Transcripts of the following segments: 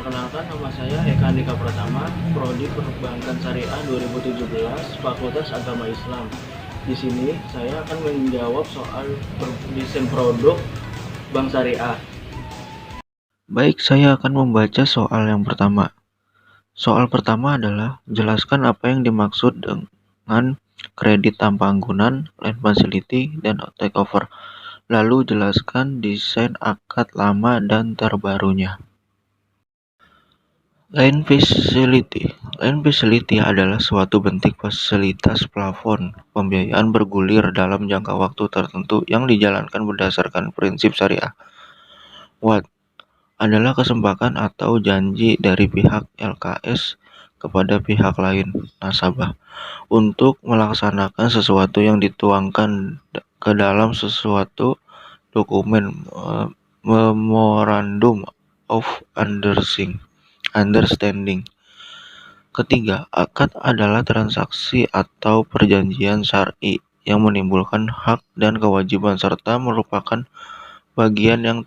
Perkenalkan, nama saya Eka Andika Pratama, Prodi Perbankan Syariah 2017, Fakultas Agama Islam. Di sini saya akan menjawab soal desain produk Bank Syariah. Baik, saya akan membaca soal yang pertama. Soal pertama adalah, jelaskan apa yang dimaksud dengan kredit tanpa anggunan, line facility, dan takeover. Lalu jelaskan desain akad lama dan terbarunya. Line facility. Line facility adalah suatu bentuk fasilitas plafon pembiayaan bergulir dalam jangka waktu tertentu yang dijalankan berdasarkan prinsip syariah. What adalah kesempatan atau janji dari pihak LKS kepada pihak lain, nasabah, untuk melaksanakan sesuatu yang dituangkan ke dalam sesuatu dokumen Memorandum of Understanding. Ketiga, akad adalah transaksi atau perjanjian syar'i yang menimbulkan hak dan kewajiban serta merupakan bagian yang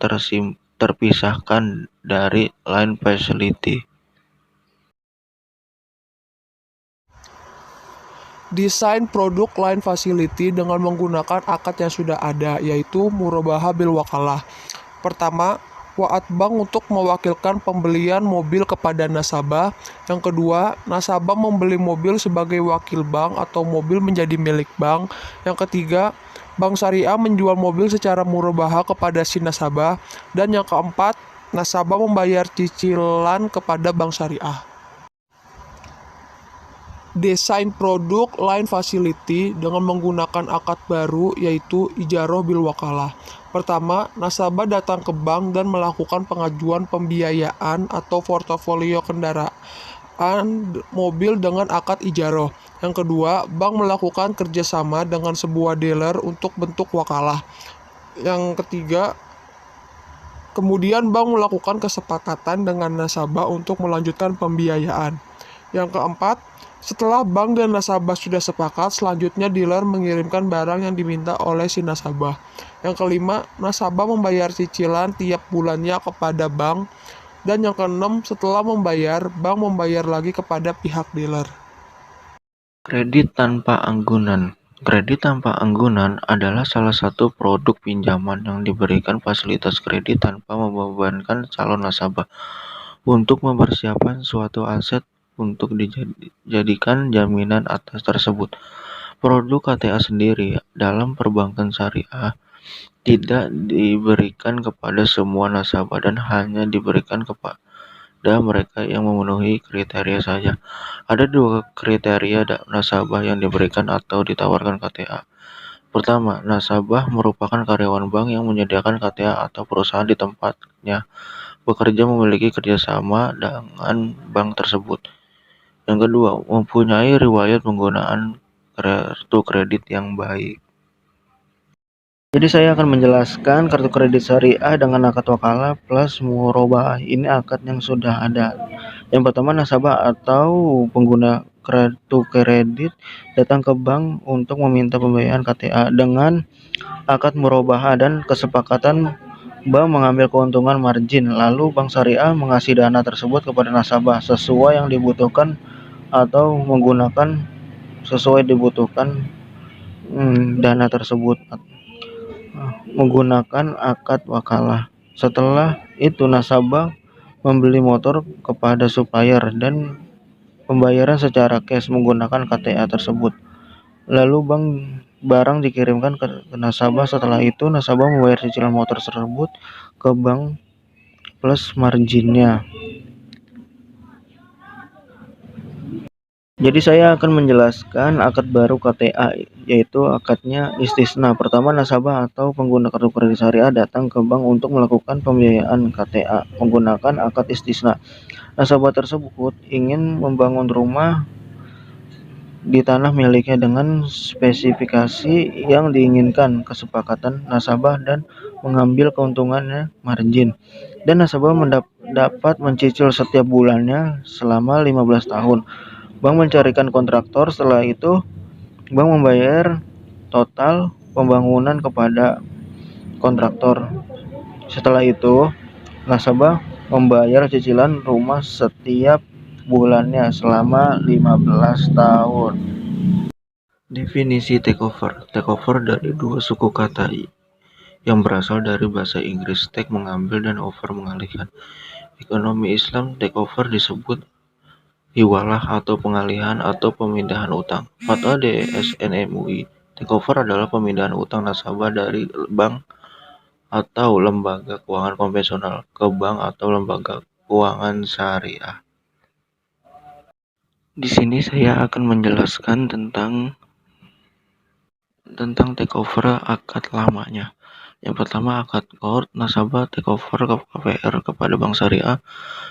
terpisahkan dari line facility. Desain produk line facility dengan menggunakan akad yang sudah ada, yaitu murabaha bil wakalah. Pertama, waat bank untuk mewakilkan pembelian mobil kepada nasabah. Yang kedua, nasabah membeli mobil sebagai wakil bank atau mobil menjadi milik bank. Yang ketiga, bank syariah menjual mobil secara murabaha kepada si nasabah. Dan yang keempat, nasabah membayar cicilan kepada bank syariah. Desain produk line facility dengan menggunakan akad baru, yaitu ijaroh bil wakalah. Pertama, nasabah datang ke bank dan melakukan pengajuan pembiayaan atau portofolio kendaraan mobil dengan akad ijaroh. Yang kedua, bank melakukan kerjasama dengan sebuah dealer untuk bentuk wakalah. Yang ketiga, kemudian bank melakukan kesepakatan dengan nasabah untuk melanjutkan pembiayaan. Yang keempat, setelah bank dan nasabah sudah sepakat, selanjutnya dealer mengirimkan barang yang diminta oleh si nasabah. Yang kelima, nasabah membayar cicilan tiap bulannya kepada bank. Dan yang keenam, setelah membayar, bank membayar lagi kepada pihak dealer. Kredit tanpa anggunan. Kredit tanpa anggunan adalah salah satu produk pinjaman yang diberikan fasilitas kredit tanpa membebankan calon nasabah untuk mempersiapkan suatu aset untuk dijadikan jaminan atas tersebut. Produk KTA sendiri dalam perbankan syariah tidak diberikan kepada semua nasabah dan hanya diberikan kepada mereka yang memenuhi kriteria saja. Ada dua kriteria nasabah yang diberikan atau ditawarkan KTA. Pertama, nasabah merupakan karyawan bank yang menyediakan KTA atau perusahaan di tempatnya bekerja memiliki kerjasama dengan bank tersebut. Yang kedua, mempunyai riwayat penggunaan kartu kredit yang baik. Jadi saya akan menjelaskan kartu kredit syariah dengan akad wakalah plus murabahah. Ini akad yang sudah ada. Yang pertama, nasabah atau pengguna kartu kredit datang ke bank untuk meminta pembiayaan KTA dengan akad murabahah dan kesepakatan bank mengambil keuntungan margin. Lalu bank syariah mengasih dana tersebut kepada nasabah sesuai yang dibutuhkan atau menggunakan sesuai dibutuhkan dana tersebut menggunakan akad wakalah. Setelah itu nasabah membeli motor kepada supplier dan pembayaran secara cash menggunakan KTA tersebut. Lalu barang dikirimkan ke nasabah. Setelah itu nasabah membayar cicilan motor tersebut ke bank plus marginnya. Jadi saya akan menjelaskan akad baru KTA, yaitu akadnya istisna. Pertama, nasabah atau pengguna kartu kredit syariah datang ke bank untuk melakukan pembiayaan KTA menggunakan akad istisna. Nasabah tersebut ingin membangun rumah di tanah miliknya dengan spesifikasi yang diinginkan, kesepakatan nasabah dan mengambil keuntungannya margin. Dan nasabah dapat mencicil setiap bulannya selama 15 tahun. Bank mencarikan kontraktor. Setelah itu bank membayar total pembangunan kepada kontraktor. Setelah itu nasabah membayar cicilan rumah setiap bulannya selama 15 tahun. Definisi takeover. Takeover dari dua suku kata yang berasal dari bahasa Inggris. Take mengambil dan over mengalihkan. Ekonomi Islam takeover disebut hiwalah atau pengalihan atau pemindahan utang. Fatwa DSN MUI, takeover adalah pemindahan utang nasabah dari bank atau lembaga keuangan konvensional ke bank atau lembaga keuangan syariah. Di sini saya akan menjelaskan tentang takeover akad lamanya. Yang pertama, akad qard. Nasabah takeover ke KPR kepada bank syariah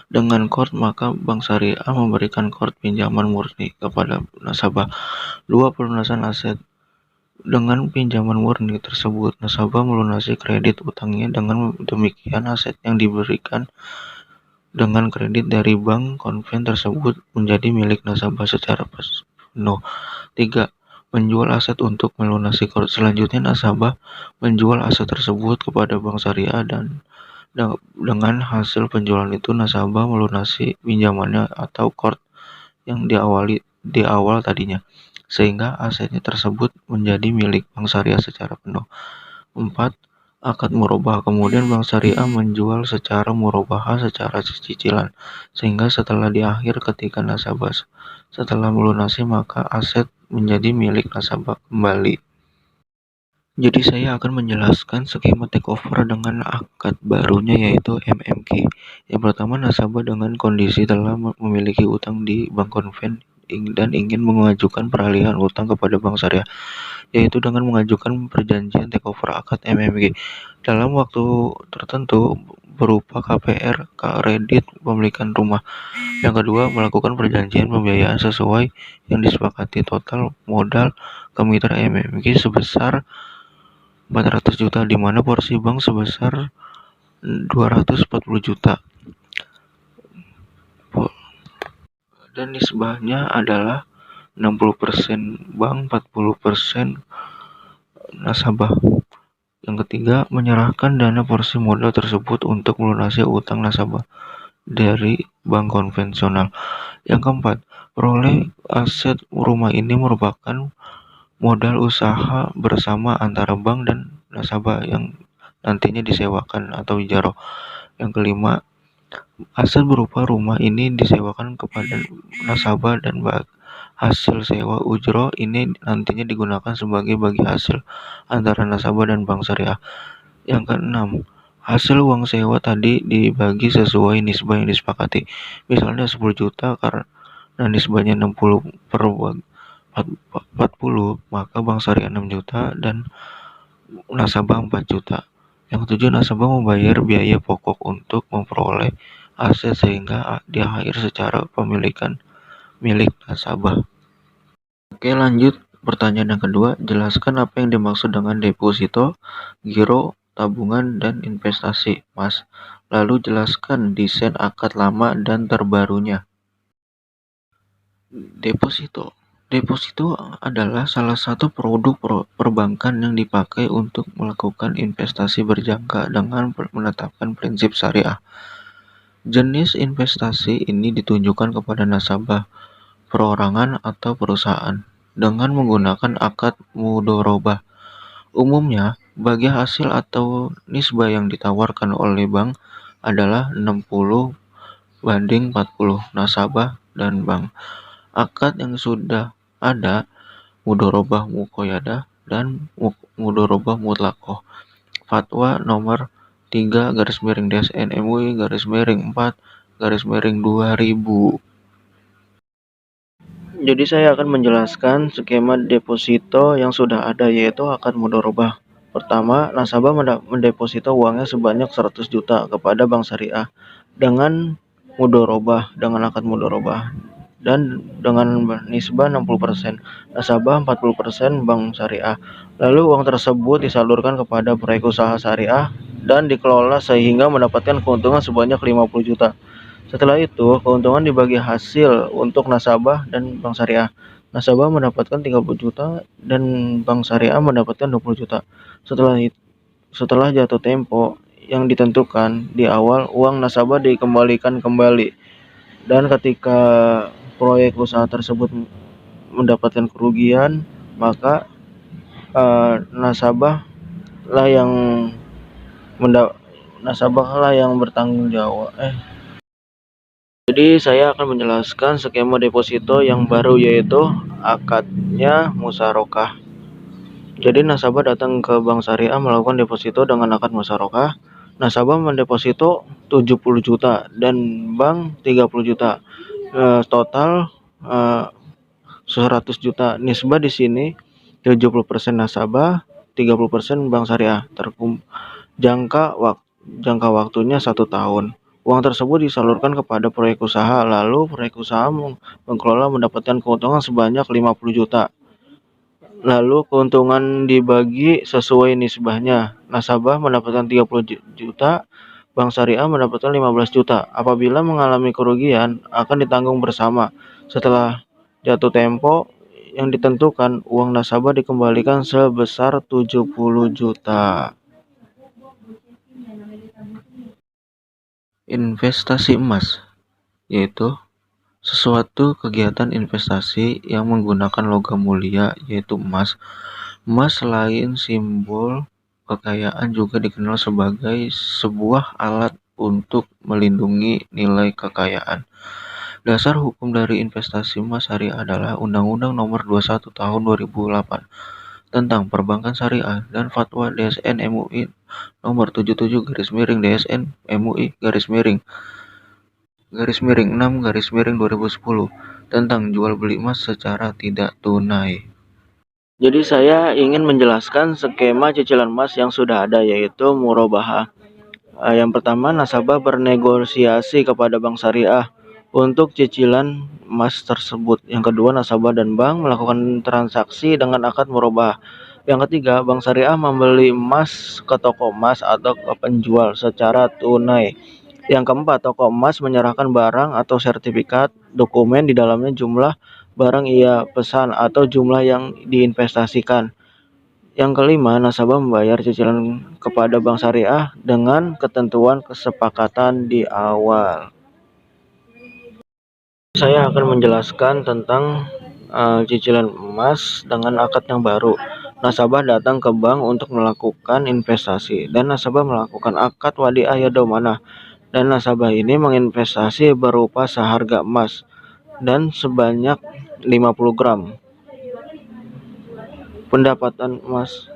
dengan qard, maka bank syariah memberikan qard pinjaman murni kepada nasabah. 2. Pelunasan aset. Dengan pinjaman murni tersebut, nasabah melunasi kredit utangnya. Dengan demikian, aset yang diberikan dengan kredit dari bank konven tersebut menjadi milik nasabah secara penuh. 3. Menjual aset untuk melunasi qard. Selanjutnya, nasabah menjual aset tersebut kepada bank syariah dan dengan hasil penjualan itu nasabah melunasi pinjamannya atau qard yang di awal tadinya, sehingga asetnya tersebut menjadi milik bank syariah secara penuh. 4. Akad murabahah. Kemudian bank syariah menjual secara murabahah secara cicilan, sehingga setelah di akhir ketika nasabah setelah melunasi maka aset menjadi milik nasabah kembali. Jadi saya akan menjelaskan skema takeover dengan akad barunya yaitu MMQ. Yang pertama, nasabah dengan kondisi telah memiliki utang di bank konven dan ingin mengajukan peralihan utang kepada bank syariah, yaitu dengan mengajukan perjanjian takeover akad MMQ dalam waktu tertentu berupa KPR, kredit pemilikan rumah. Yang kedua, melakukan perjanjian pembiayaan sesuai yang disepakati. Total modal ke mitra MMQ sebesar 400 juta, di mana porsi bank sebesar 240 juta. Dan nisbahnya adalah 60% bank, 40% nasabah. Yang ketiga, menyerahkan dana porsi modal tersebut untuk melunasi utang nasabah dari bank konvensional. Yang keempat, peroleh aset rumah ini merupakan modal usaha bersama antara bank dan nasabah yang nantinya disewakan atau ijarah. Yang kelima, aset berupa rumah ini disewakan kepada nasabah dan hasil sewa ujroh ini nantinya digunakan sebagai bagi hasil antara nasabah dan bank syariah. Yang keenam, hasil uang sewa tadi dibagi sesuai nisbah yang disepakati. Misalnya 10 juta karena nisbahnya 60 per 40, maka bank syariah 6 juta dan nasabah 4 juta. Yang ketujuh, nasabah membayar biaya pokok untuk memperoleh aset sehingga di akhir secara pemilikan milik nasabah. Oke, lanjut pertanyaan yang kedua, jelaskan apa yang dimaksud dengan deposito, giro, tabungan, dan investasi, Mas. Lalu jelaskan desain akad lama dan terbarunya. Deposito. Deposito adalah salah satu produk perbankan yang dipakai untuk melakukan investasi berjangka dengan menetapkan prinsip syariah. Jenis investasi ini ditunjukkan kepada nasabah, perorangan atau perusahaan dengan menggunakan akad mudharabah. Umumnya, bagi hasil atau nisbah yang ditawarkan oleh bank adalah 60/40 nasabah dan bank. Akad yang sudah ada mudharabah muqayyadah dan mudharabah mutlaqah. Fatwa nomor 3/DSN MUI /4/2000. Jadi saya akan menjelaskan skema deposito yang sudah ada, yaitu akad mudharabah. Pertama, nasabah mendeposito uangnya sebanyak 100 juta kepada bank syariah dengan akad mudharabah dan dengan nisbah 60%, nasabah 40%, bank syariah. Lalu uang tersebut disalurkan kepada proyek usaha syariah dan dikelola sehingga mendapatkan keuntungan sebanyak 50 juta. Setelah itu, keuntungan dibagi hasil untuk nasabah dan bank syariah. Nasabah mendapatkan 30 juta dan bank syariah mendapatkan 20 juta. Setelah jatuh tempo yang ditentukan di awal, uang nasabah dikembalikan kembali. Dan ketika proyek usaha tersebut mendapatkan kerugian, maka nasabah lah yang bertanggung jawab. Jadi saya akan menjelaskan skema deposito yang baru, yaitu akadnya musyarakah. Jadi nasabah datang ke bank syariah melakukan deposito dengan akad musyarakah. Nasabah mendeposito 70 juta dan bank 30 juta. Total 100 juta. Nisbah di sini 70% nasabah, 30% bank syariah. Jangka waktunya 1 tahun. Uang tersebut disalurkan kepada proyek usaha, lalu proyek usaha mengelola mendapatkan keuntungan sebanyak 50 juta. Lalu keuntungan dibagi sesuai nisbahnya. Nasabah mendapatkan 30 juta, bank syariah mendapatkan 15 juta. Apabila mengalami kerugian, akan ditanggung bersama. Setelah jatuh tempo yang ditentukan, uang nasabah dikembalikan sebesar 70 juta. Investasi emas, yaitu sesuatu kegiatan investasi yang menggunakan logam mulia, yaitu emas. Emas selain simbol kekayaan juga dikenal sebagai sebuah alat untuk melindungi nilai kekayaan. Dasar hukum dari investasi emas syariah adalah Undang-Undang Nomor 21 Tahun 2008 tentang Perbankan Syariah dan Fatwa DSN MUI Nomor 77/DSN MUI /6/2010 tentang jual beli emas secara tidak tunai. Jadi saya ingin menjelaskan skema cicilan emas yang sudah ada, yaitu murabahah. Yang pertama, nasabah bernegosiasi kepada bank syariah untuk cicilan emas tersebut. Yang kedua, nasabah dan bank melakukan transaksi dengan akad murabahah. Yang ketiga, bank syariah membeli emas ke toko emas atau ke penjual secara tunai. Yang keempat, toko emas menyerahkan barang atau sertifikat dokumen di dalamnya jumlah barang ia pesan atau jumlah yang diinvestasikan. Yang kelima, nasabah membayar cicilan kepada bank syariah dengan ketentuan kesepakatan di awal. Saya akan menjelaskan tentang cicilan emas dengan akad yang baru. Nasabah datang ke bank untuk melakukan investasi dan nasabah melakukan akad wadiah yadomanah. Dan nasabah ini menginvestasi berupa seharga emas dan sebanyak 50 gram. Pendapatan emas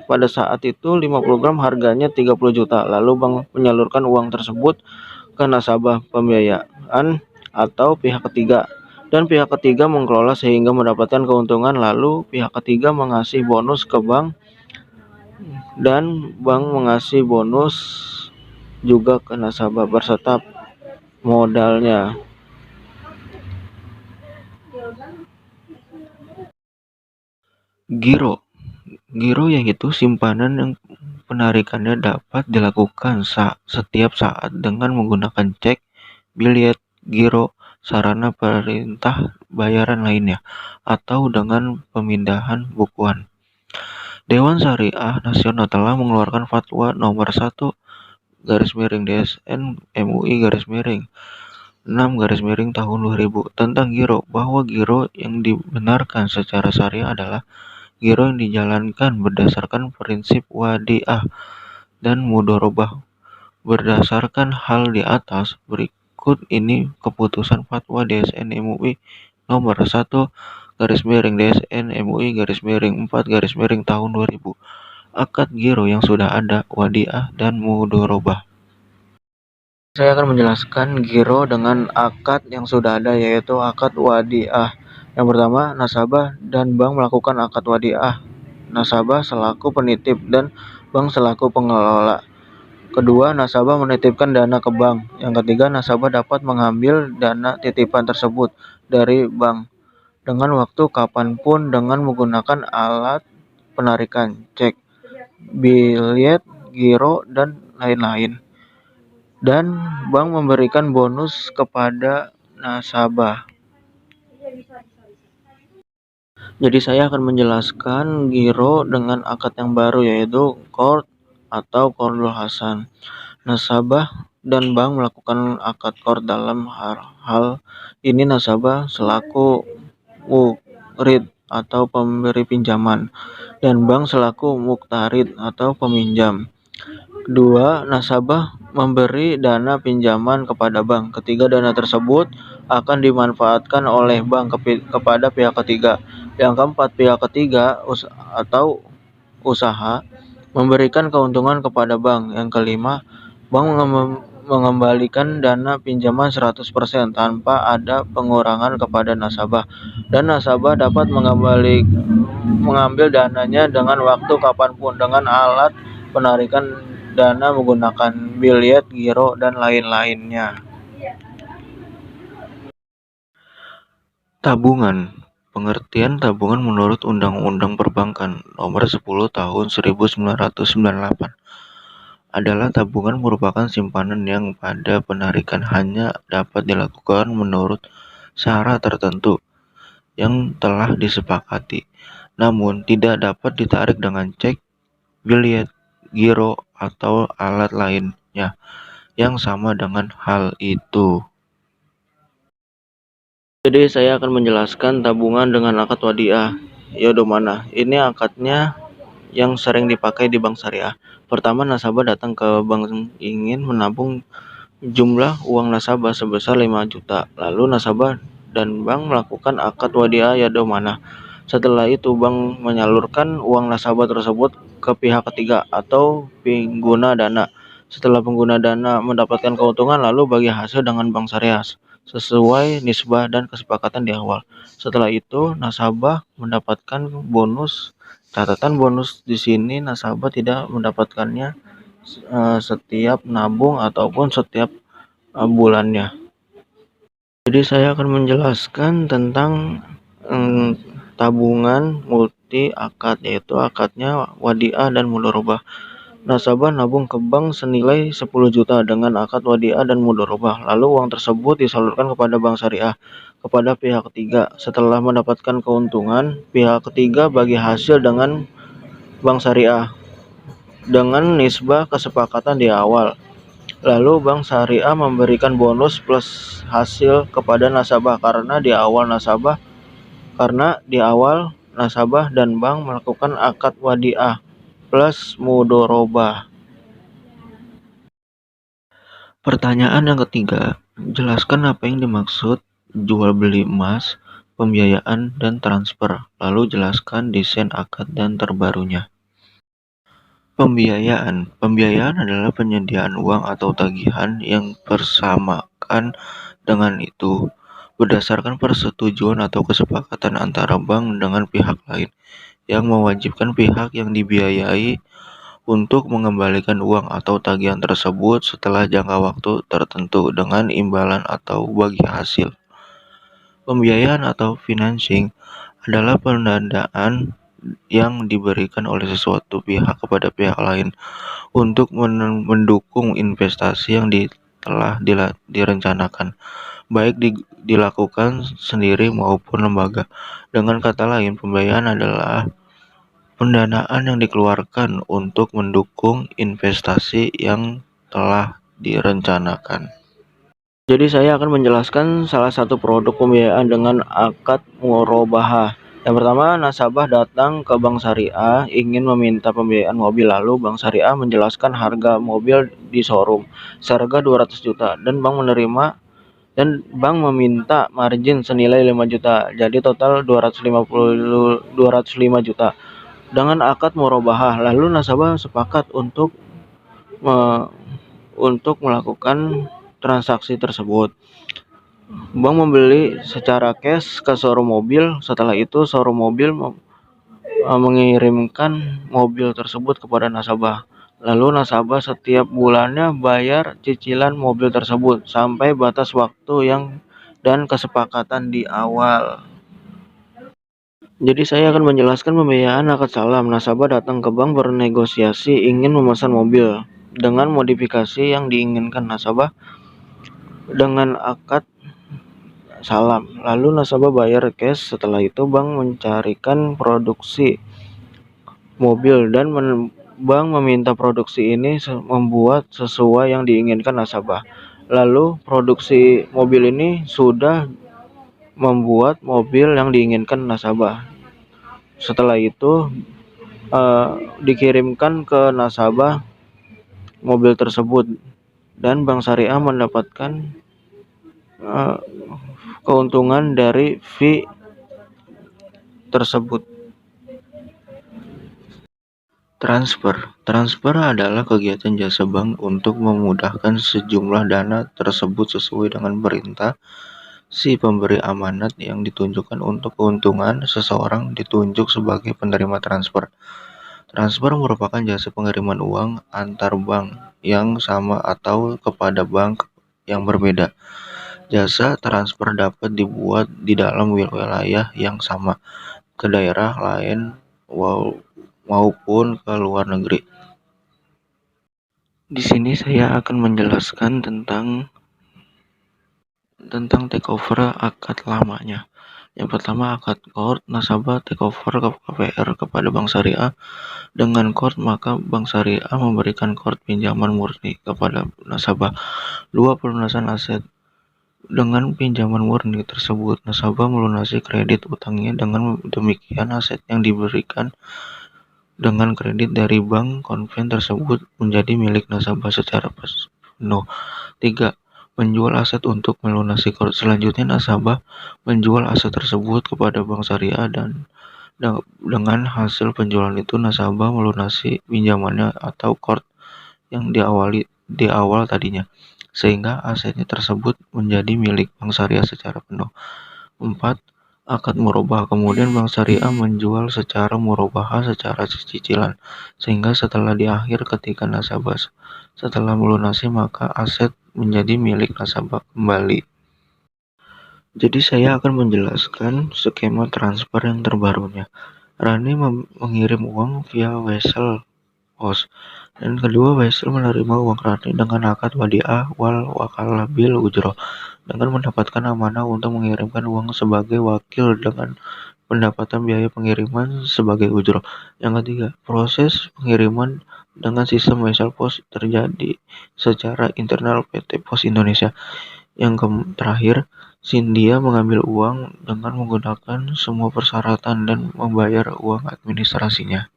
pada saat itu 50 gram harganya 30 juta. Lalu bank menyalurkan uang tersebut ke nasabah pembiayaan atau pihak ketiga. Dan pihak ketiga mengelola sehingga mendapatkan keuntungan, lalu pihak ketiga mengasih bonus ke bank dan bank mengasih bonus juga ke nasabah berserta modalnya. Giro yaitu simpanan yang penarikannya dapat dilakukan setiap saat dengan menggunakan cek, bilet, giro, sarana perintah bayaran lainnya, atau dengan pemindahan bukuan. Dewan Syariah Nasional telah mengeluarkan Fatwa Nomor 1/DSN MUI /6/ tahun 2000 tentang giro, bahwa giro yang dibenarkan secara syariah adalah giro yang dijalankan berdasarkan prinsip wadiah dan mudharabah. Berdasarkan hal di atas, berikut ini keputusan Fatwa DSN MUI Nomor 1/DSN MUI /4/ tahun 2000. Akad giro yang sudah ada, wadiah dan mudharabah. Saya akan menjelaskan giro dengan akad yang sudah ada, yaitu akad wadiah. Yang pertama, nasabah dan bank melakukan akad wadiah. Nasabah selaku penitip dan bank selaku pengelola. Kedua, nasabah menitipkan dana ke bank. Yang ketiga, nasabah dapat mengambil dana titipan tersebut dari bank dengan waktu kapanpun dengan menggunakan alat penarikan, cek, bilet, giro, dan lain-lain. Dan bank memberikan bonus kepada nasabah. Jadi saya akan menjelaskan giro dengan akad yang baru, yaitu qard atau qardul hasan. Nasabah dan bank melakukan akad qard. Dalam hal ini nasabah selaku muqrid atau pemberi pinjaman dan bank selaku muqtarid atau peminjam. Kedua, nasabah memberi dana pinjaman kepada bank. Ketiga, dana tersebut akan dimanfaatkan oleh bank kepada pihak ketiga. Yang keempat, pihak ketiga atau usaha memberikan keuntungan kepada bank. Yang kelima, bank mengembalikan dana pinjaman 100% tanpa ada pengurangan kepada nasabah. Dan nasabah dapat mengambil dananya dengan waktu kapanpun dengan alat penarikan dana menggunakan biljet, giro, dan lain-lainnya. Tabungan. Pengertian tabungan menurut Undang-Undang Perbankan Nomor 10 Tahun 1998 adalah tabungan merupakan simpanan yang pada penarikan hanya dapat dilakukan menurut syarat tertentu yang telah disepakati, namun tidak dapat ditarik dengan cek, biljet, giro, atau alat lainnya yang sama dengan hal itu. Jadi saya akan menjelaskan tabungan dengan akad wadiah. Mana? Ini akadnya yang sering dipakai di bank syariah. Pertama, nasabah datang ke bank ingin menabung jumlah uang nasabah sebesar 5 juta. Lalu nasabah dan bank melakukan akad wadiah mana? Setelah itu bank menyalurkan uang nasabah tersebut ke pihak ketiga atau pengguna dana. Setelah pengguna dana mendapatkan keuntungan, lalu bagi hasil dengan bank syariah sesuai nisbah dan kesepakatan di awal. Setelah itu nasabah mendapatkan bonus. Catatan bonus di sini nasabah tidak mendapatkannya setiap nabung ataupun setiap bulannya. Jadi saya akan menjelaskan tentang tabungan multi akad, yaitu akadnya wadiah dan mudharabah. Nasabah nabung ke bank senilai 10 juta dengan akad wadiah dan mudharabah. Lalu uang tersebut disalurkan kepada bank syariah kepada pihak ketiga. Setelah mendapatkan keuntungan, pihak ketiga bagi hasil dengan bank syariah dengan nisbah kesepakatan di awal. Lalu bank syariah memberikan bonus plus hasil kepada nasabah karena di awal nasabah dan bank melakukan akad wadiah plus mudharabah. Pertanyaan yang ketiga, jelaskan apa yang dimaksud jual beli emas, pembiayaan, dan transfer. Lalu jelaskan desain akad dan terbarunya. Pembiayaan adalah penyediaan uang atau tagihan yang bersamakan dengan itu berdasarkan persetujuan atau kesepakatan antara bank dengan pihak lain yang mewajibkan pihak yang dibiayai untuk mengembalikan uang atau tagihan tersebut setelah jangka waktu tertentu dengan imbalan atau bagi hasil. Pembiayaan atau financing adalah pendanaan yang diberikan oleh sesuatu pihak kepada pihak lain untuk mendukung investasi yang telah direncanakan, baik dilakukan sendiri maupun lembaga. Dengan kata lain, pembiayaan adalah pendanaan yang dikeluarkan untuk mendukung investasi yang telah direncanakan. Jadi saya akan menjelaskan salah satu produk pembiayaan dengan akad murabahah. Yang pertama, nasabah datang ke bank syariah ingin meminta pembiayaan mobil, lalu bank syariah menjelaskan harga mobil di showroom seharga 200 juta dan bank meminta margin senilai 5 juta. Jadi total 205 juta. Dengan akad murabahah, lalu nasabah sepakat untuk melakukan transaksi tersebut. Bank membeli secara cash ke showroom mobil. Setelah itu showroom mobil mengirimkan mobil tersebut kepada nasabah. Lalu nasabah setiap bulannya bayar cicilan mobil tersebut sampai batas waktu dan kesepakatan di awal. Jadi saya akan menjelaskan pembiayaan akad salam. Nasabah datang ke bank bernegosiasi ingin memesan mobil dengan modifikasi yang diinginkan. Nasabah dengan akad salam. Lalu nasabah bayar cash. Setelah itu bank mencarikan produksi mobil dan bank meminta produksi ini membuat sesuai yang diinginkan nasabah. Lalu produksi mobil ini sudah membuat mobil yang diinginkan nasabah. Setelah itu dikirimkan ke nasabah mobil tersebut dan Bank Syariah mendapatkan keuntungan dari fee tersebut. Transfer adalah kegiatan jasa bank untuk memudahkan sejumlah dana tersebut sesuai dengan perintah si pemberi amanat yang ditunjukkan untuk keuntungan seseorang ditunjuk sebagai penerima transfer. Transfer merupakan jasa pengiriman uang antar bank yang sama atau kepada bank yang berbeda. Jasa transfer dapat dibuat di dalam wilayah yang sama, ke daerah lain maupun ke luar negeri. Di sini saya akan menjelaskan tentang takeover akad lamanya. Yang pertama, akad qard. Nasabah takeover KPR kepada Bank Syariah dengan qard, maka Bank Syariah memberikan qard pinjaman murni kepada nasabah. 2. Pelunasan aset. Dengan pinjaman murni tersebut, nasabah melunasi kredit utangnya. Dengan demikian, aset yang diberikan dengan kredit dari bank konven tersebut menjadi milik nasabah secara penuh. 3. Menjual aset untuk melunasi qard. Selanjutnya, nasabah menjual aset tersebut kepada Bank Syariah dan dengan hasil penjualan itu nasabah melunasi pinjamannya atau qard yang di awal tadinya, sehingga asetnya tersebut menjadi milik Bank Syariah secara penuh. 4. Akad murabahah. Kemudian Bank Syariah menjual secara murabahah secara cicilan, sehingga setelah di akhir ketika nasabah setelah melunasi maka aset menjadi milik nasabah kembali. Jadi saya akan menjelaskan skema transfer yang terbarunya. Rani mengirim uang via Wesel Pos, dan kedua Wesel menerima uang Rani dengan akad wadiah wal wakalah bil ujroh dengan mendapatkan amanah untuk mengirimkan uang sebagai wakil dengan pendapatan biaya pengiriman sebagai ujroh. Yang ketiga, proses pengiriman dengan sistem Wesel Pos terjadi secara internal PT Pos Indonesia. Yang terakhir, Cynthia mengambil uang dengan menggunakan semua persyaratan dan membayar uang administrasinya.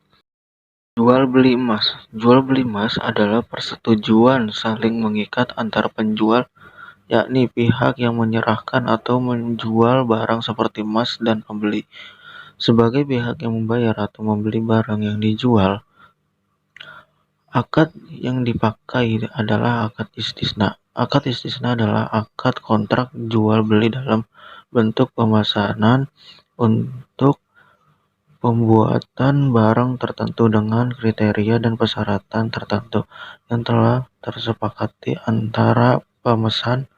Jual beli emas. Jual beli emas adalah persetujuan saling mengikat antara penjual, yakni pihak yang menyerahkan atau menjual barang seperti emas, dan pembeli sebagai pihak yang membayar atau membeli barang yang dijual. Akad yang dipakai adalah akad istisna. Akad istisna adalah akad kontrak jual beli dalam bentuk pemesanan untuk pembuatan barang tertentu dengan kriteria dan persyaratan tertentu yang telah tersepakati antara pemesan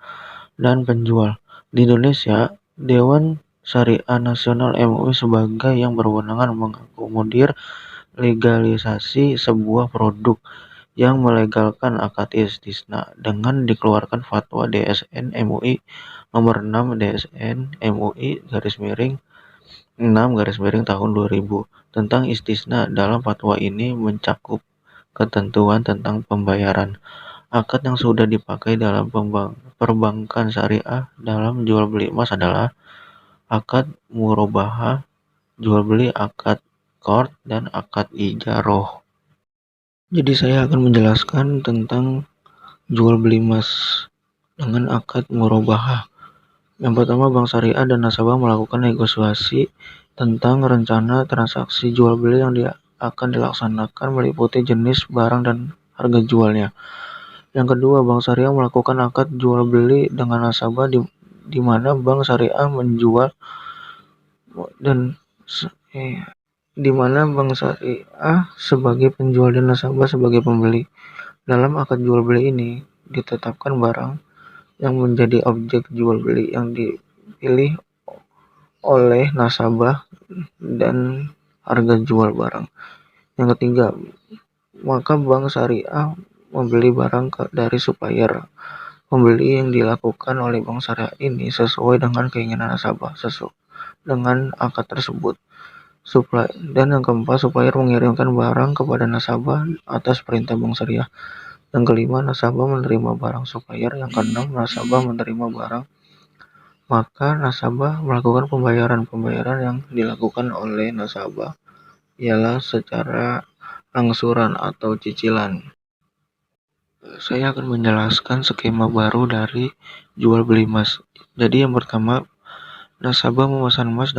dan penjual. Di Indonesia, Dewan Syariah Nasional MUI sebagai yang berwenang mengakomodir legalisasi sebuah produk yang melegalkan akad istisna dengan dikeluarkan fatwa DSN MUI nomor 6 DSN MUI _6 tahun 2000 tentang istisna. Dalam fatwa ini mencakup ketentuan tentang pembayaran. Akad yang sudah dipakai dalam perbankan syariah dalam jual beli emas adalah akad murabahah, jual beli, akad qard, dan akad ijaroh. Jadi saya akan menjelaskan tentang jual beli emas dengan akad murabahah. Yang pertama, Bank Syariah dan nasabah melakukan negosiasi tentang rencana transaksi jual beli yang akan dilaksanakan meliputi jenis barang dan harga jualnya. Yang kedua, Bank Syariah melakukan akad jual beli dengan nasabah di mana Bank Syariah menjual dan di mana Bank Syariah sebagai penjual dan nasabah sebagai pembeli. Dalam akad jual beli ini ditetapkan barang yang menjadi objek jual beli yang dipilih oleh nasabah dan harga jual barang. Yang ketiga, maka Bank Syariah membeli barang dari supplier Pembeli yang dilakukan oleh bank syariah ini sesuai dengan keinginan nasabah dengan akad tersebut. Dan yang keempat, supplier mengirimkan barang kepada nasabah atas perintah bank syariah. Yang kelima, nasabah menerima barang supplier. Yang keenam, nasabah menerima barang, maka nasabah melakukan pembayaran. Pembayaran yang dilakukan oleh nasabah ialah secara angsuran atau cicilan. Saya akan menjelaskan skema baru dari jual beli emas. Jadi yang pertama, nasabah memesan emas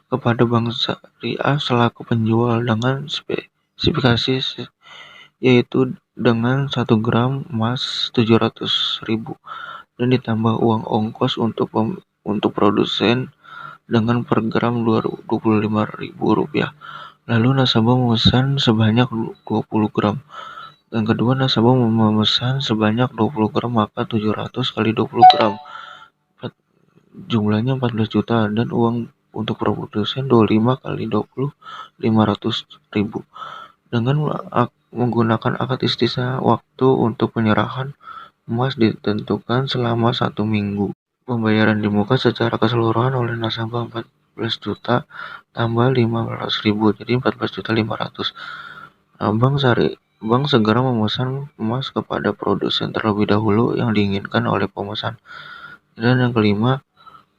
kepada bank syariah selaku penjual dengan spesifikasi yaitu dengan 1 gram emas 700.000 dan ditambah uang ongkos untuk produsen dengan per gram Rp25.000. Lalu nasabah memesan sebanyak 20 gram. Yang kedua, nasabah memesan sebanyak 20 gram, maka 700 kali 20 gram jumlahnya 14 juta dan uang untuk produsen 25 kali 20 500.000. Dengan menggunakan akad istisna, waktu untuk penyerahan emas ditentukan selama 1 minggu. Pembayaran di muka secara keseluruhan oleh nasabah 14 juta tambah 15.000 jadi 14.500.000. Bank segera memesan emas kepada produsen terlebih dahulu yang diinginkan oleh pemesan. Dan yang kelima,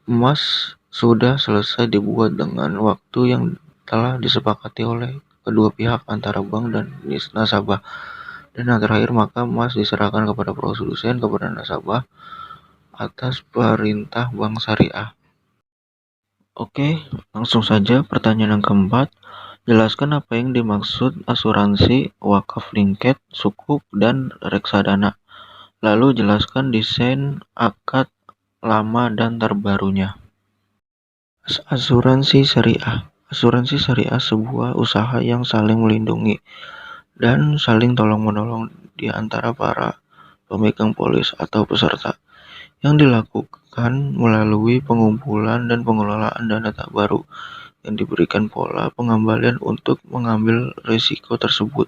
emas sudah selesai dibuat dengan waktu yang telah disepakati oleh kedua pihak antara bank dan nasabah. Dan yang terakhir, maka emas diserahkan kepada produsen kepada nasabah atas perintah bank syariah. Oke, langsung saja pertanyaan yang keempat. Jelaskan apa yang dimaksud asuransi, wakaf lingket, sukuk, dan reksadana. Lalu jelaskan desain akad lama dan terbarunya. Asuransi syariah. Asuransi syariah sebuah usaha yang saling melindungi dan saling tolong-menolong di antara para pemegang polis atau peserta, yang dilakukan melalui pengumpulan dan pengelolaan dana tak baru yang diberikan pola pengembalian untuk mengambil risiko tersebut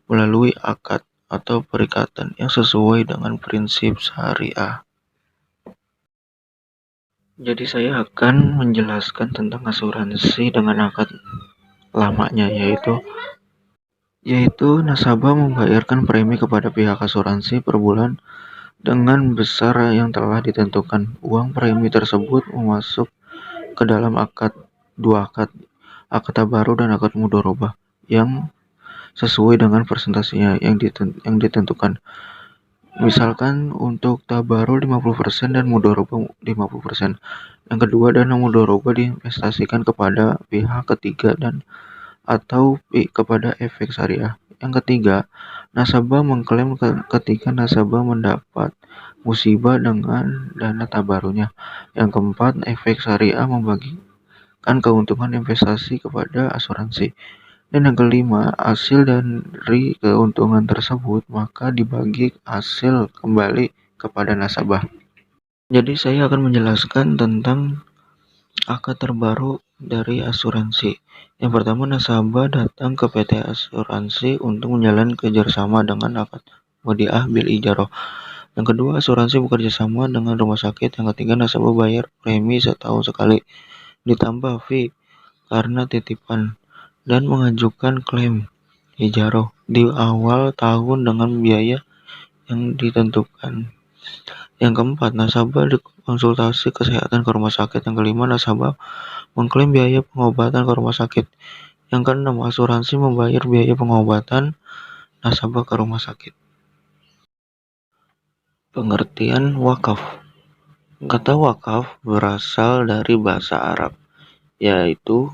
melalui akad atau perikatan yang sesuai dengan prinsip syariah. Jadi saya akan menjelaskan tentang asuransi dengan akad lamanya, yaitu nasabah membayarkan premi kepada pihak asuransi per bulan dengan besar yang telah ditentukan. Uang premi tersebut masuk ke dalam dua akad baru dan akad mudharabah yang sesuai dengan persentasenya yang ditentukan. Misalkan untuk tabarur 50% dan mudharabah 50%. Yang kedua, dana mudharabah diinvestasikan kepada pihak ketiga atau kepada efek syariah. Yang ketiga, nasabah mengklaim ketika nasabah mendapat musibah dengan dana tabarunya. Yang keempat, efek syariah membagikan keuntungan investasi kepada asuransi. Dan yang kelima, hasil dari keuntungan tersebut maka dibagi hasil kembali kepada nasabah. Jadi saya akan menjelaskan tentang akad terbaru dari asuransi. Yang pertama, nasabah datang ke PT Asuransi untuk menjalin kerjasama dengan akad wadiah bil ijarah. Yang kedua, asuransi bekerja sama dengan rumah sakit. Yang ketiga, nasabah bayar premi setahun sekali ditambah fee karena titipan dan mengajukan klaim ijarah di awal tahun dengan biaya yang ditentukan. Yang keempat, nasabah konsultasi kesehatan ke rumah sakit. Yang kelima, nasabah mengklaim biaya pengobatan ke rumah sakit. Yang keenam, asuransi membayar biaya pengobatan nasabah ke rumah sakit. Pengertian wakaf. Kata wakaf berasal dari bahasa Arab, yaitu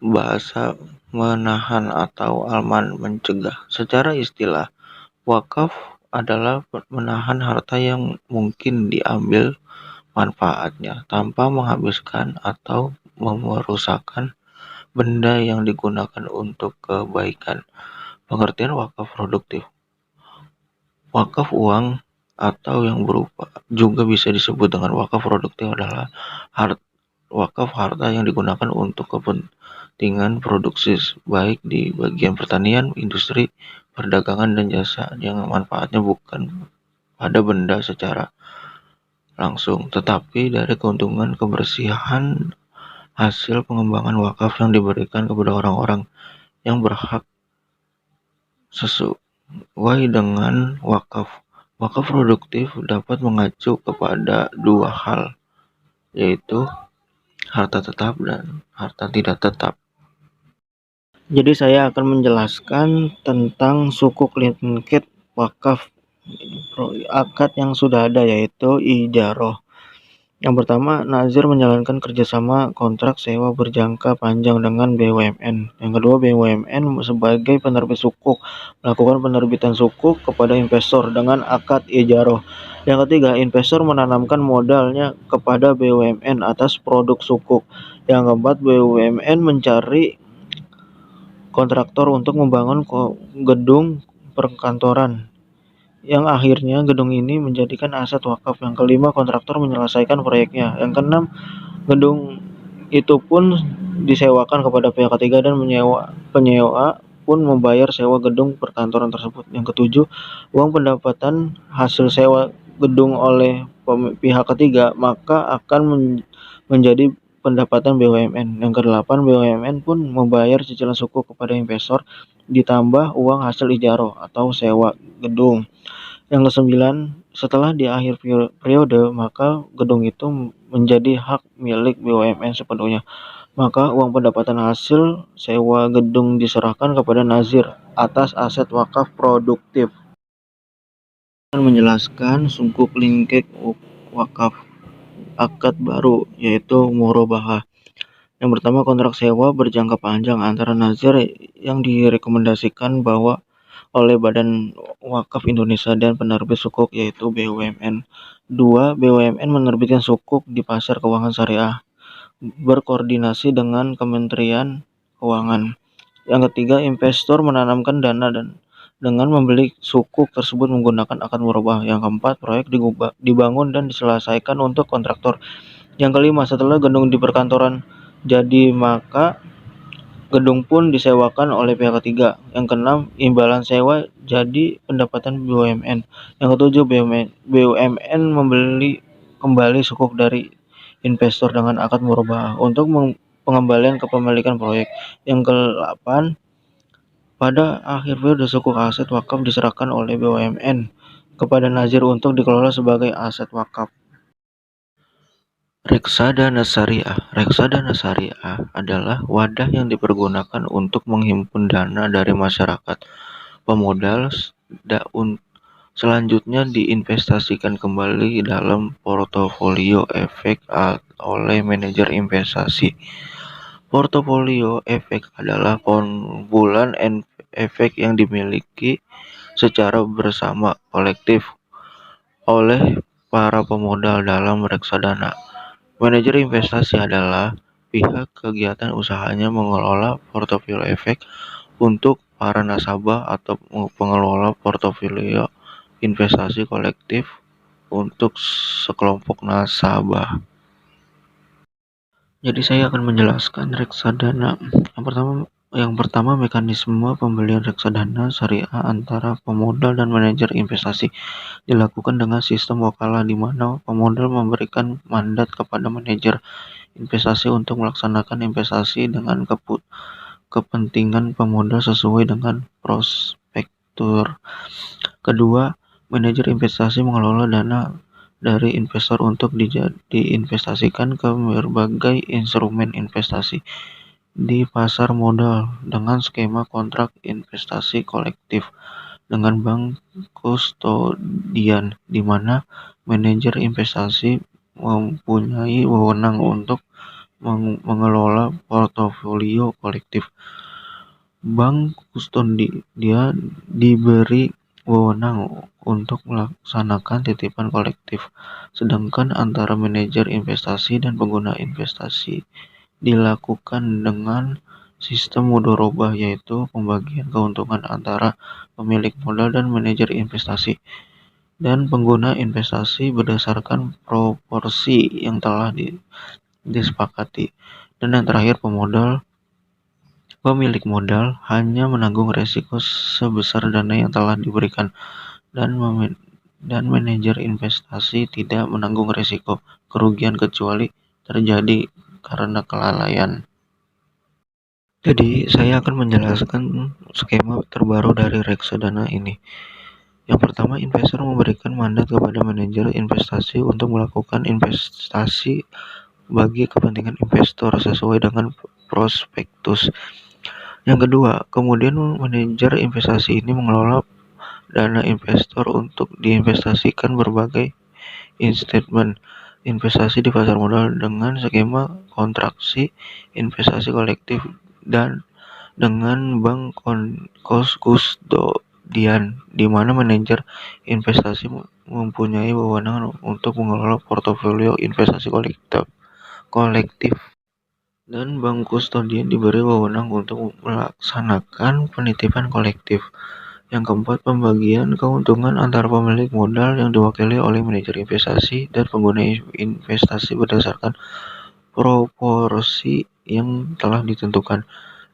bahasa menahan atau aman mencegah. Secara istilah, wakaf adalah menahan harta yang mungkin diambil manfaatnya tanpa menghabiskan atau merusakkan benda yang digunakan untuk kebaikan. Pengertian wakaf produktif. Wakaf uang atau yang berupa juga bisa disebut dengan wakaf produktif adalah wakaf harta yang digunakan untuk kepentingan kepentingan produksi baik di bagian pertanian, industri, perdagangan, dan jasa yang manfaatnya bukan pada benda secara langsung, tetapi dari keuntungan kebersihan hasil pengembangan wakaf yang diberikan kepada orang-orang yang berhak sesuai dengan wakaf. Wakaf produktif dapat mengacu kepada dua hal, yaitu harta tetap dan harta tidak tetap. Jadi saya akan menjelaskan tentang sukuk linked wakaf akad yang sudah ada, yaitu ijaroh. Yang pertama, nazir menjalankan kerjasama kontrak sewa berjangka panjang dengan BUMN. Yang kedua, BUMN sebagai penerbit sukuk melakukan penerbitan sukuk kepada investor dengan akad ijaroh. Yang ketiga, investor menanamkan modalnya kepada BUMN atas produk sukuk. Yang keempat, BUMN mencari kontraktor untuk membangun gedung perkantoran yang akhirnya gedung ini menjadikan aset wakaf. Yang kelima, kontraktor menyelesaikan proyeknya. Yang keenam, gedung itu pun disewakan kepada pihak ketiga dan penyewa pun membayar sewa gedung perkantoran tersebut. Yang ketujuh, uang pendapatan hasil sewa gedung oleh pihak ketiga maka akan menjadi pendapatan BUMN. Yang kedelapan, BUMN pun membayar cicilan sukuk kepada investor ditambah uang hasil ijaroh atau sewa gedung. Yang kesembilan, setelah di akhir periode, maka gedung itu menjadi hak milik BUMN sepenuhnya. Maka uang pendapatan hasil sewa gedung diserahkan kepada nazir atas aset wakaf produktif. Akan menjelaskan sukuk linked wakaf akad baru, yaitu murabahah. Yang pertama, kontrak sewa berjangka panjang antara nazir yang direkomendasikan bahwa oleh Badan Wakaf Indonesia dan penerbit sukuk yaitu BUMN. 2. BUMN menerbitkan sukuk di pasar keuangan syariah berkoordinasi dengan Kementerian Keuangan. Yang ketiga, investor menanamkan dana dan dengan membeli sukuk tersebut menggunakan akad murabahah. Yang keempat, proyek dibangun dan diselesaikan untuk kontraktor. Yang kelima, setelah gedung di perkantoran jadi maka gedung pun disewakan oleh pihak ketiga. Yang keenam, imbalan sewa jadi pendapatan BUMN. Yang ketujuh, BUMN membeli kembali sukuk dari investor dengan akad murabahah untuk pengembalian kepemilikan proyek. Yang ke-8, pada akhir periode sukuk aset wakaf diserahkan oleh BUMN kepada nazir untuk dikelola sebagai aset wakaf. Reksadana syariah. Reksadana syariah adalah wadah yang dipergunakan untuk menghimpun dana dari masyarakat pemodal selanjutnya diinvestasikan kembali dalam portofolio efek oleh manajer investasi. Portofolio efek adalah kumpulan efek yang dimiliki secara bersama kolektif oleh para pemodal dalam reksadana. Manajer investasi adalah pihak kegiatan usahanya mengelola portofolio efek untuk para nasabah atau pengelola portofolio investasi kolektif untuk sekelompok nasabah. Jadi saya akan menjelaskan reksadana. Yang pertama, mekanisme pembelian reksadana syariah antara pemodal dan manajer investasi dilakukan dengan sistem wakalah di mana pemodal memberikan mandat kepada manajer investasi untuk melaksanakan investasi dengan kepentingan pemodal sesuai dengan prospektur. Kedua, manajer investasi mengelola dana dari investor untuk diinvestasikan ke berbagai instrumen investasi di pasar modal dengan skema kontrak investasi kolektif dengan bank kustodian, di mana manajer investasi mempunyai wewenang untuk mengelola portofolio kolektif. Bank kustodia diberi wewenang untuk melaksanakan titipan kolektif, sedangkan antara manajer investasi dan pengguna investasi dilakukan dengan sistem mudharabah, yaitu pembagian keuntungan antara pemilik modal dan manajer investasi dan pengguna investasi berdasarkan proporsi yang telah disepakati. Dan yang terakhir, pemodal Pemilik modal hanya menanggung resiko sebesar dana yang telah diberikan, dan manajer investasi tidak menanggung resiko kerugian kecuali terjadi karena kelalaian. Jadi, saya akan menjelaskan skema terbaru dari reksadana ini. Yang pertama, investor memberikan mandat kepada manajer investasi untuk melakukan investasi bagi kepentingan investor sesuai dengan prospektus. Yang kedua, kemudian manajer investasi ini mengelola dana investor untuk diinvestasikan berbagai instrumen investasi di pasar modal dengan skema kontraksi, investasi kolektif, dan dengan bank kustodian, di mana manajer investasi mempunyai wewenang untuk mengelola portofolio investasi kolektif, dan bank kustodian diberi wewenang untuk melaksanakan penitipan kolektif. Yang keempat, pembagian keuntungan antara pemilik modal yang diwakili oleh manajer investasi dan pengguna investasi berdasarkan proporsi yang telah ditentukan.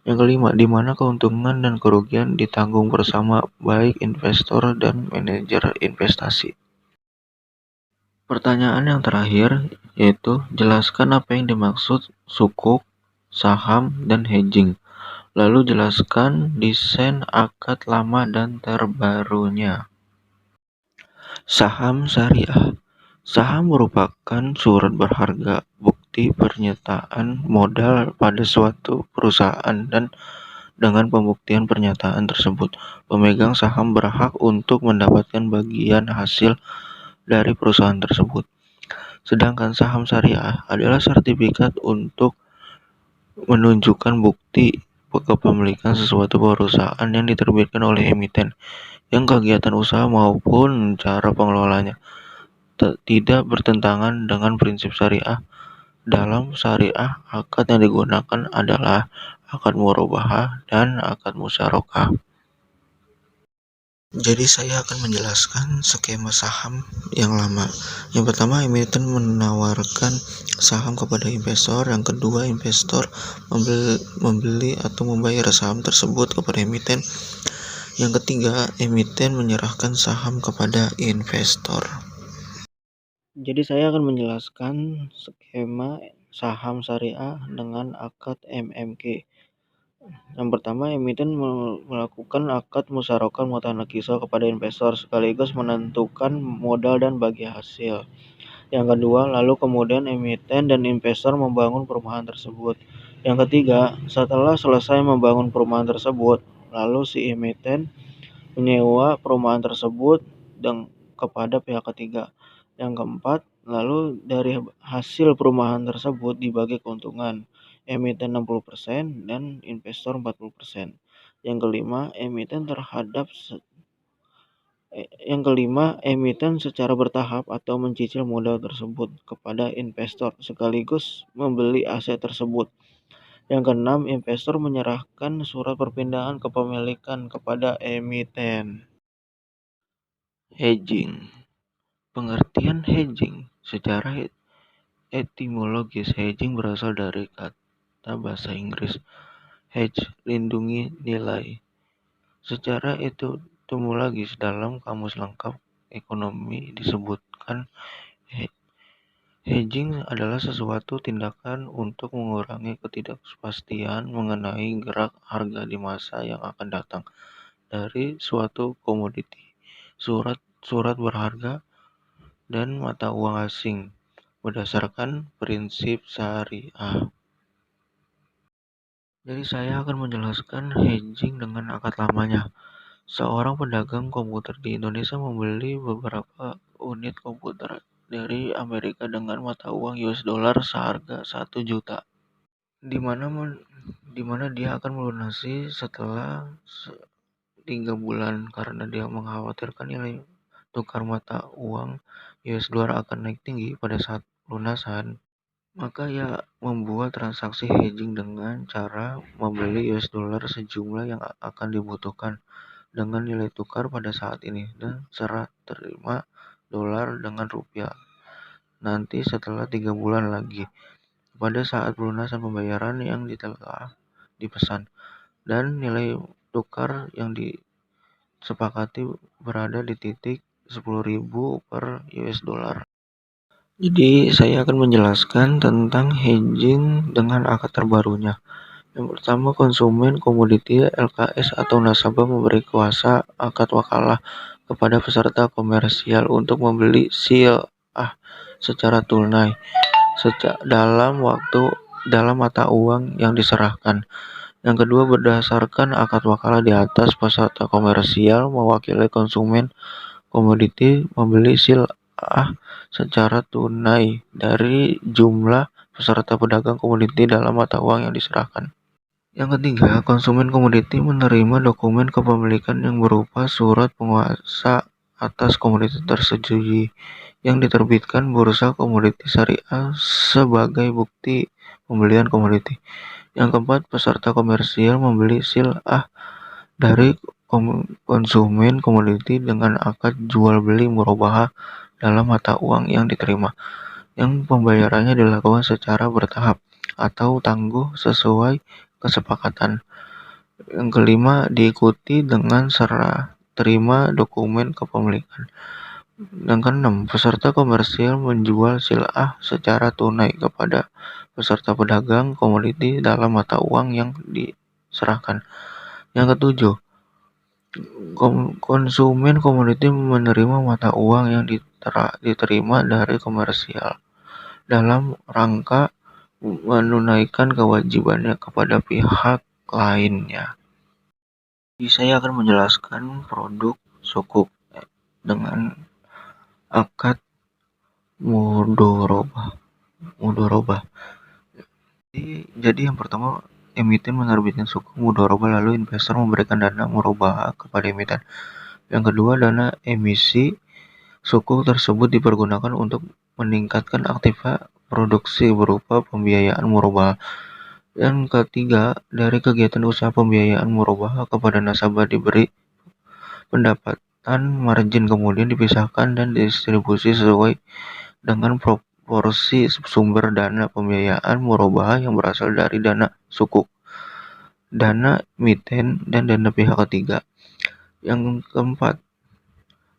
Yang kelima, di mana keuntungan dan kerugian ditanggung bersama baik investor dan manajer investasi. Pertanyaan yang terakhir yaitu jelaskan apa yang dimaksud sukuk, saham, dan hedging. Lalu jelaskan desain akad lama dan terbarunya. Saham syariah. Saham merupakan surat berharga, bukti pernyataan modal pada suatu perusahaan, dan dengan pembuktian pernyataan tersebut, pemegang saham berhak untuk mendapatkan bagian hasil dari perusahaan tersebut. Sedangkan saham syariah adalah sertifikat untuk menunjukkan bukti kepemilikan sesuatu perusahaan yang diterbitkan oleh emiten, yang kegiatan usaha maupun cara pengelolanya tidak bertentangan dengan prinsip syariah. Dalam syariah, akad yang digunakan adalah akad murabahah dan akad musyarakah. Jadi saya akan menjelaskan skema saham yang lama. Yang pertama, emiten menawarkan saham kepada investor. Yang kedua, investor membeli atau membayar saham tersebut kepada emiten. Yang ketiga, emiten menyerahkan saham kepada investor. Jadi saya akan menjelaskan skema saham syariah dengan akad MMQ. Yang pertama, emiten melakukan akad musyarakah mutanakisah kepada investor sekaligus menentukan modal dan bagi hasil. Yang kedua, lalu kemudian emiten dan investor membangun perumahan tersebut. Yang ketiga, setelah selesai membangun perumahan tersebut, lalu si emiten menyewa perumahan tersebut kepada pihak ketiga. Yang keempat, lalu dari hasil perumahan tersebut dibagi keuntungan, emiten 60% dan investor 40%. Yang kelima, emiten secara bertahap atau mencicil modal tersebut kepada investor sekaligus membeli aset tersebut. Yang keenam, investor menyerahkan surat perpindahan kepemilikan kepada emiten. Hedging. Pengertian hedging secara etimologis, hedging berasal dari kata bahasa Inggris hedge, lindungi nilai. Secara etimologis dalam kamus lengkap ekonomi disebutkan hedging adalah sesuatu tindakan untuk mengurangi ketidakpastian mengenai gerak harga di masa yang akan datang dari suatu komoditi, surat berharga, dan mata uang asing berdasarkan prinsip syariah. Jadi saya akan menjelaskan hedging dengan akad lamanya. Seorang pedagang komputer di Indonesia membeli beberapa unit komputer dari Amerika dengan mata uang US dollar seharga 1 juta. Di mana dia akan melunasi setelah 3 bulan karena dia mengkhawatirkan nilai tukar mata uang US dollar akan naik tinggi pada saat lunasan. Maka ia membuat transaksi hedging dengan cara membeli US dollar sejumlah yang akan dibutuhkan dengan nilai tukar pada saat ini dan serah terima dolar dengan rupiah nanti setelah 3 bulan lagi pada saat pelunasan pembayaran yang telah dipesan. dan nilai tukar yang disepakati berada di titik 10.000 per US dollar. Jadi saya akan menjelaskan tentang hedging dengan akad terbarunya. Yang pertama, konsumen komoditi LKS atau nasabah memberi kuasa akad wakalah kepada peserta komersial untuk membeli sil'ah secara tunai dalam mata uang yang diserahkan. Yang kedua, berdasarkan akad wakalah di atas, peserta komersial mewakili konsumen komoditi membeli sil'ah secara tunai dari jumlah peserta pedagang komoditi dalam mata uang yang diserahkan. Yang ketiga, konsumen komoditi menerima dokumen kepemilikan yang berupa surat penguasa atas komoditi tersetujui yang diterbitkan Bursa Komoditi Syariah sebagai bukti pembelian komoditi. Yang keempat, peserta komersial membeli sil'ah dari konsumen komoditi dengan akad jual beli murabahah dalam mata uang yang diterima, yang pembayarannya dilakukan secara bertahap atau tangguh sesuai kesepakatan. Yang kelima, diikuti dengan serah terima dokumen kepemilikan. Yang keenam, peserta komersial menjual sil'ah secara tunai kepada peserta pedagang komoditi dalam mata uang yang diserahkan. Yang ketujuh, konsumen komoditi menerima mata uang yang diterima dari komersial dalam rangka menunaikan kewajibannya kepada pihak lainnya. Jadi saya akan menjelaskan produk sukuk dengan akad mudharabah. Jadi yang pertama, emiten menerbitkan sukuk mudharabah, lalu investor memberikan dana murabahah kepada emiten. Yang kedua, dana emisi sukuk tersebut dipergunakan untuk meningkatkan aktiva produksi berupa pembiayaan murabahah. Yang ketiga, dari kegiatan usaha pembiayaan murabahah kepada nasabah diberi pendapatan margin, kemudian dipisahkan dan didistribusi sesuai dengan proporsi sumber dana pembiayaan murabahah yang berasal dari dana sukuk, dana emiten, dan dana pihak ketiga. Yang keempat,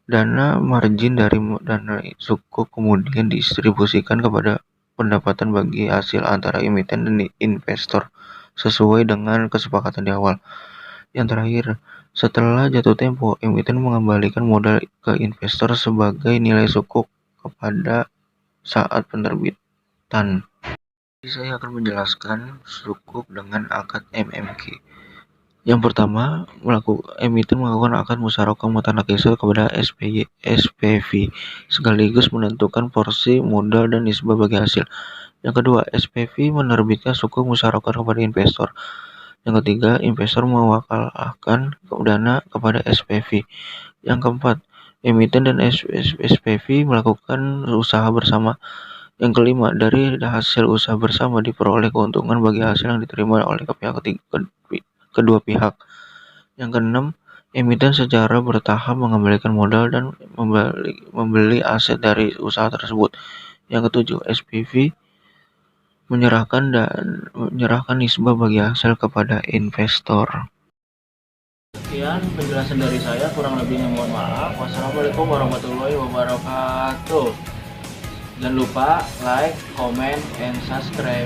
dana margin dari dana sukuk kemudian didistribusikan kepada pendapatan bagi hasil antara emiten dan investor sesuai dengan kesepakatan di awal. Yang terakhir, setelah jatuh tempo, emiten mengembalikan modal ke investor sebagai nilai sukuk kepada saat penerbitan. Jadi saya akan menjelaskan sukuk dengan akad MMQ. Yang pertama, emiten melakukan akad musyarakah mutanakisah kepada SPV sekaligus menentukan porsi modal dan nisbah bagi hasil. Yang kedua, SPV menerbitkan sukuk musyarakah kepada investor. Yang ketiga, investor mewakalkan dana kepada SPV. Yang keempat, emiten dan SPV melakukan usaha bersama. Yang kelima, dari hasil usaha bersama diperoleh keuntungan bagi hasil yang diterima oleh kedua pihak. Yang keenam, emiten secara bertahap mengembalikan modal dan membeli aset dari usaha tersebut. Yang ketujuh, SPV menyerahkan nisbah bagi hasil kepada investor. Sekian penjelasan dari saya, kurang lebihnya mohon maaf. Wassalamualaikum warahmatullahi wabarakatuh. Jangan lupa like, comment, and subscribe.